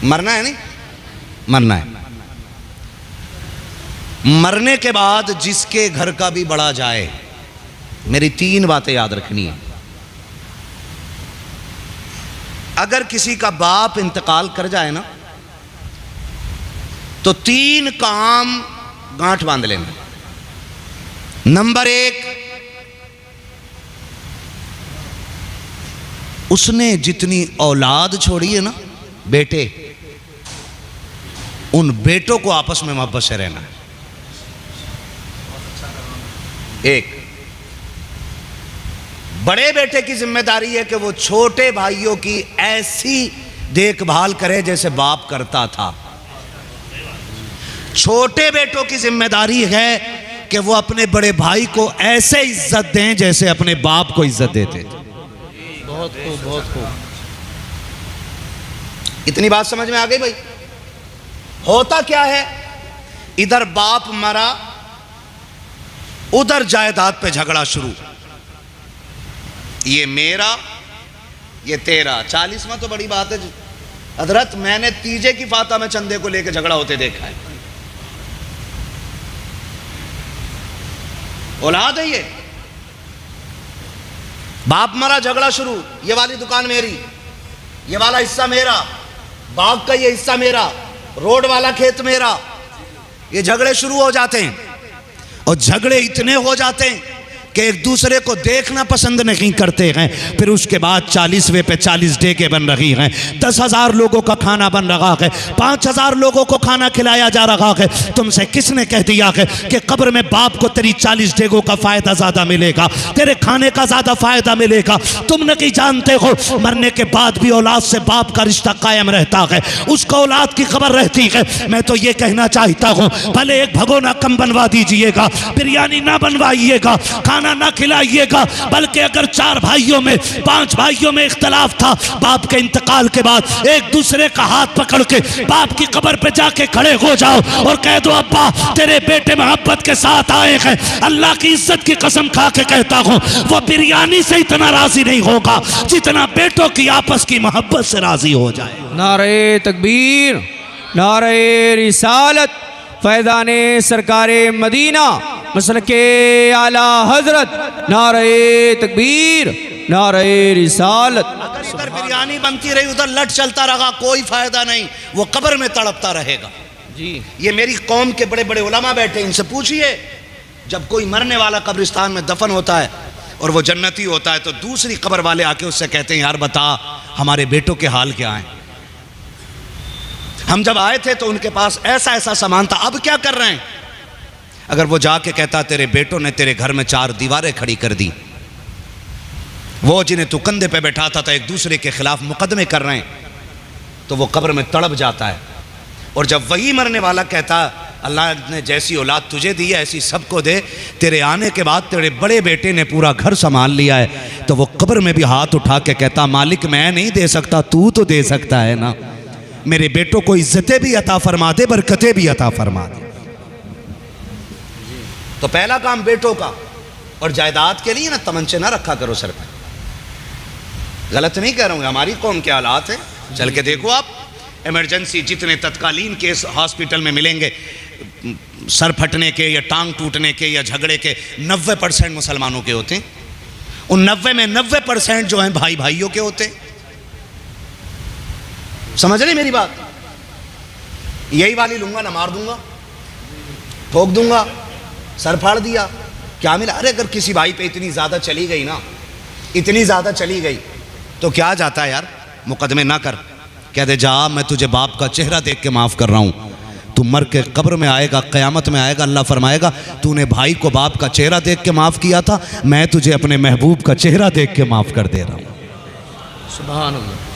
मरना है नहीं? मरना है। मरने के बाद जिसके घर का भी बड़ा जाए, मेरी 3 बातें याद रखनी है। अगर किसी का बाप इंतकाल कर जाए ना, तो 3 काम गांठ बांध लेना। नंबर 1, उसने जितनी औलाद छोड़ी है ना, बेटे, उन बेटों को आपस में मोहब्बत से रहना है। 1, बड़े बेटे की जिम्मेदारी है कि वो छोटे भाइयों की ऐसी देखभाल करे जैसे बाप करता था। छोटे बेटों की जिम्मेदारी है कि वो अपने बड़े भाई को ऐसे इज्जत दें जैसे अपने बाप को इज्जत देते थे। बहुत खूब, बहुत खूब। इतनी बात समझ में आ गई भाई? होता क्या है, इधर बाप मरा, उधर जायदाद पे झगड़ा शुरू। ये मेरा, ये तेरा। 40वां तो बड़ी बात है हजरत, मैंने तीजे की फाता में चंदे को लेकर झगड़ा होते देखा है। औलाद है ये, बाप मरा, झगड़ा शुरू। ये वाली दुकान मेरी, ये वाला हिस्सा मेरा, बाग का ये हिस्सा मेरा, रोड वाला खेत मेरा। ये झगड़े शुरू हो जाते हैं और झगड़े इतने हो जाते हैं कि एक दूसरे को देखना पसंद नहीं करते हैं। फिर उसके बाद 40वें पे 40 डेगे बन रही हैं, 10,000 लोगों का खाना बन रहा है, 5,000 लोगों को खाना खिलाया जा रहा है। तुमसे किसने कह दिया है कि कब्र में बाप को तेरी 40 डेगों का फायदा ज्यादा मिलेगा, तेरे खाने का ज्यादा फायदा मिलेगा? तुम नहीं जानते हो मरने के बाद भी औलाद से बाप का रिश्ता कायम रहता है, उसको औलाद की खबर रहती है। मैं तो ये कहना चाहता हूँ, भले एक भगोना कम बनवा दीजिएगा, बिरयानी ना बनवाइएगा, ना खिलाइएगा, बल्कि अगर 4 भाइयों में 5 भाइयों में इख्तलाफ था, बाप के इंतकाल के बाद एक दूसरे का हाथ पकड़ के बाप की कब्र पे जाके खड़े हो जाओ और कह दो, अब्बा तेरे बेटे मोहब्बत के साथ आए हैं। अल्लाह की इज्जत की कसम खा के कहता हूं, वो बिरयानी से इतना राजी नहीं होगा जितना बेटों की आपस की मोहब्बत से राजी हो जाए। नारे तकबीर, नारे रिसालत, फैज़ाने सरकारे मदीना, मसलके आला हजरत, नारे तकबीर, नारे रिसालत। अगर बिरयानी बनती रही, उधर लट चलता रहा, कोई फायदा नहीं, वो कब्र में तड़पता रहेगा। जी। ये मेरी कौम के बड़े बड़े उलमा बैठे, इनसे पूछिए, जब कोई मरने वाला कब्रिस्तान में दफन होता है और वो जन्नती होता है, तो दूसरी कब्र वाले आके उससे कहते हैं, यार बता हमारे बेटों के हाल क्या हैं? हम जब आए थे तो उनके पास ऐसा ऐसा सामान था, अब क्या कर रहे हैं? अगर वो जाके कहता, तेरे बेटों ने तेरे घर में 4 दीवारें खड़ी कर दी, वो जिन्हें तू कंधे पे बैठाता था एक दूसरे के खिलाफ मुकदमे कर रहे हैं, तो वो कब्र में तड़प जाता है। और जब वही मरने वाला कहता, अल्लाह ने जैसी औलाद तुझे दी है ऐसी सबको दे, तेरे आने के बाद तेरे बड़े बेटे ने पूरा घर संभाल लिया है, तो वो कब्र में भी हाथ उठा के कहता, मालिक मैं नहीं दे सकता, तू तो दे सकता है ना। मेरे बेटों को इज्जतें भी अता फरमा दे, बरकतें भी अता फरमा दे। तो पहला काम बेटों का। और जायदाद के लिए ना तमंचे ना रखा करो सर पे। गलत नहीं कह रहा हूँ, हमारी कौम के हालात है, चल के देखो आप। इमरजेंसी जितने तत्कालीन केस हॉस्पिटल में मिलेंगे, सर फटने के या टांग टूटने के या झगड़े के, 90% मुसलमानों के होते हैं। उन 90 में 90% जो हैं भाई भाइयों के होते हैं। समझ रहे मेरी बात? यही वाली लूंगा ना मार दूंगा, ठोक दूंगा, सर फाड़ दिया, क्या मिला? अरे अगर किसी भाई पे इतनी ज्यादा चली गई ना, इतनी ज्यादा चली गई, तो क्या जाता है यार, मुकदमे ना कर, कह दे जा मैं तुझे बाप का चेहरा देख के माफ कर रहा हूं। तू मर के कब्र में आएगा, क़यामत में आएगा, अल्लाह फरमाएगा तूने भाई को बाप का चेहरा देख के माफ किया था, मैं तुझे अपने महबूब का चेहरा देख के माफ कर दे रहा हूं। सुभान अल्लाह।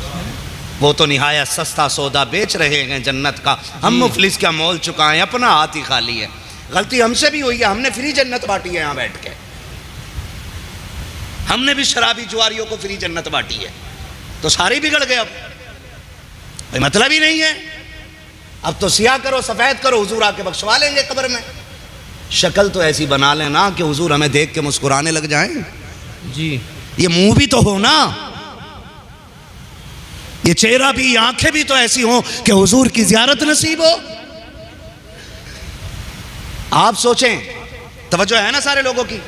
वो तो निहायत सस्ता सौदा बेच रहे हैं जन्नत का, हम मुफलिस का मोल चुकाएं, अपना हाथ ही खाली है। गलती हमसे भी हुई है, हमने फ्री जन्नत बांटी है यहाँ बैठ के। हमने भी शराबी जुआरियों को फ्री जन्नत बांटी है, तो सारे बिगड़ गए। अब भाई मतलब ही नहीं है। अब तो सियाह करो सफेद करो, हुजूर आके बख्शवा लेंगे कब्र में। शक्ल तो ऐसी बना लेना कि हुजूर हमें देख के मुस्कुराने लग जाएं। जी, ये मुंह भी तो हो ना, ये चेहरा भी, आंखें भी तो ऐसी हो कि हुजूर की जियारत नसीब हो। आप सोचें, तवज्जो है ना सारे लोगों की?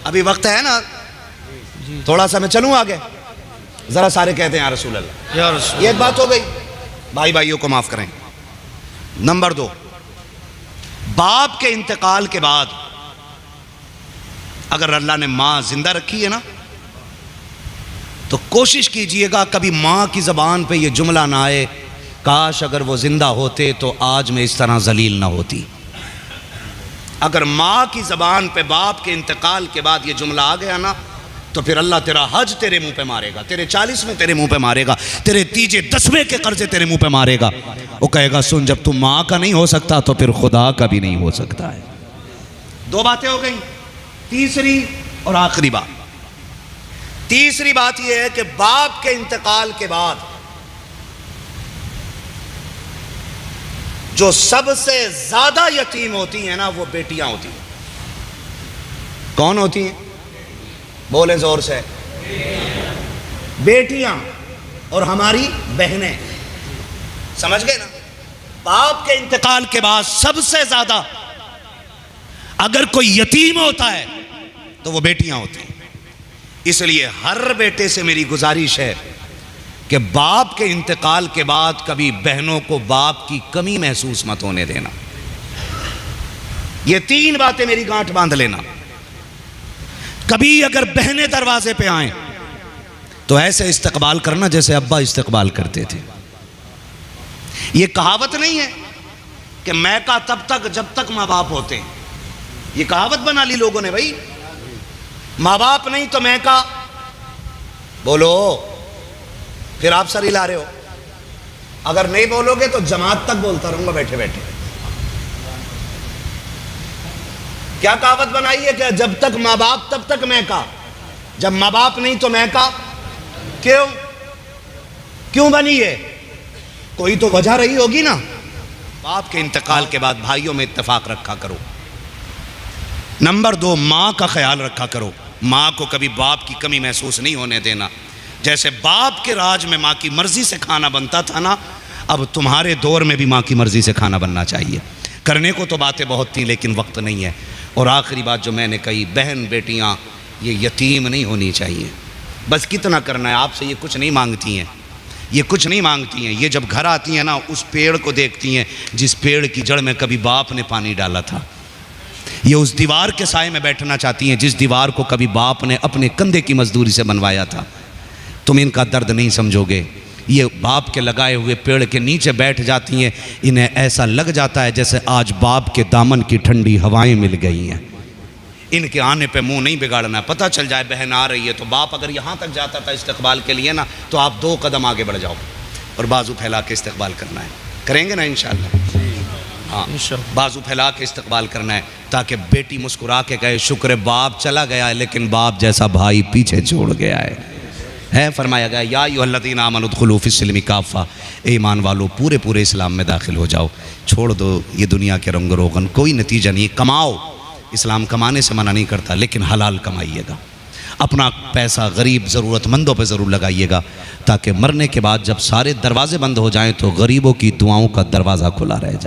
अभी वक्त है ना, थोड़ा सा मैं चलूं आगे, जरा सारे कहते हैं या रसूल अल्लाह। या रसूल। ये एक बात हो गई, भाई भाइयों को माफ करें। नंबर 2, बाप के इंतकाल के बाद अगर अल्लाह ने मां जिंदा रखी है ना, तो कोशिश कीजिएगा कभी मां की जबान पे ये जुमला ना आए, काश अगर वो जिंदा होते तो आज मैं इस तरह जलील ना होती। अगर मां की जबान पे बाप के इंतकाल के बाद ये जुमला आ गया ना, तो फिर अल्लाह तेरा हज तेरे मुंह पे मारेगा, तेरे 40वें तेरे मुंह पे मारेगा, तेरे तीजे 10वें के कर्जे तेरे मुंह पे मारेगा। वो कहेगा सुन, जब तू मां का नहीं हो सकता तो फिर खुदा का भी नहीं हो सकता है। 2 बातें हो गई। तीसरी और आखिरी बात, तीसरी बात यह है कि बाप के इंतकाल के बाद जो सबसे ज्यादा यतीम होती हैं ना, वो बेटियां होती हैं। कौन होती हैं? बोले जोर से। बेटियां और हमारी बहनें, समझ गए ना? बाप के इंतकाल के बाद सबसे ज्यादा अगर कोई यतीम होता है तो वो बेटियां होती हैं। इसलिए हर बेटे से मेरी गुजारिश है कि बाप के इंतकाल के बाद कभी बहनों को बाप की कमी महसूस मत होने देना। ये 3 बातें मेरी गांठ बांध लेना। कभी अगर बहनें दरवाजे पे आए तो ऐसे इस्तकबाल करना जैसे अब्बा इस्तकबाल करते थे। ये कहावत नहीं है कि मैका तब तक जब तक माँ बाप होते हैं। ये कहावत बना ली लोगों ने भाई, माँ बाप नहीं तो मैका। बोलो, फिर आप सर हिला रहे हो। अगर नहीं बोलोगे तो जमात तक बोलता रहूंगा बैठे बैठे। क्या कहावत बनाई है कि जब तक माँ बाप तब तक मैका, जब माँ बाप नहीं तो मैका। क्यों क्यों बनी है? कोई तो वजह रही होगी ना। बाप के इंतकाल के बाद भाइयों में इत्तेफाक रखा करो। नंबर 2, माँ का ख्याल रखा करो। माँ को कभी बाप की कमी महसूस नहीं होने देना। जैसे बाप के राज में माँ की मर्जी से खाना बनता था ना, अब तुम्हारे दौर में भी माँ की मर्जी से खाना बनना चाहिए। करने को तो बातें बहुत थी लेकिन वक्त नहीं है। और आखिरी बात जो मैंने कही, बहन बेटियां ये यतीम नहीं होनी चाहिए। बस कितना करना है, आपसे ये कुछ नहीं मांगती हैं, ये कुछ नहीं मांगती हैं। ये जब घर आती हैं ना, उस पेड़ को देखती हैं जिस पेड़ की जड़ में कभी बाप ने पानी डाला था। ये उस दीवार के साए में बैठना चाहती हैं जिस दीवार को कभी बाप ने अपने कंधे की मजदूरी से बनवाया था। तुम इनका दर्द नहीं समझोगे। ये बाप के लगाए हुए पेड़ के नीचे बैठ जाती हैं, इन्हें ऐसा लग जाता है जैसे आज बाप के दामन की ठंडी हवाएं मिल गई हैं। इनके आने पे मुंह नहीं बिगाड़ना है। पता चल जाए बहन आ रही है तो बाप अगर यहाँ तक जाता था इस्तकबाल के लिए ना, तो आप 2 कदम आगे बढ़ जाओ और बाजू फैला के इस्तकबाल करना है। करेंगे ना इंशाअल्लाह? हाँ, बाजू फैला के इस्तकबाल करना है ताकि बेटी मुस्कुरा के कहे शुक्र बाप चला गया है लेकिन बाप जैसा भाई पीछे छोड़ गया है। फरमाया गया या अय्युहल्लज़ीना आमनू उदखुलू फ़िस्सिल्मि काफ़ा, ईमान वालों पूरे पूरे इस्लाम में दाखिल हो जाओ। छोड़ दो ये दुनिया के रंग रोगन, कोई नतीजा नहीं। कमाओ, इस्लाम कमाने से मना नहीं करता, लेकिन हलाल कमाइएगा। अपना पैसा गरीब ज़रूरतमंदों पे ज़रूर लगाइएगा ताकि मरने के बाद जब सारे दरवाजे बंद हो जाएं तो गरीबों की दुआओं का दरवाज़ा खुला रह जाए।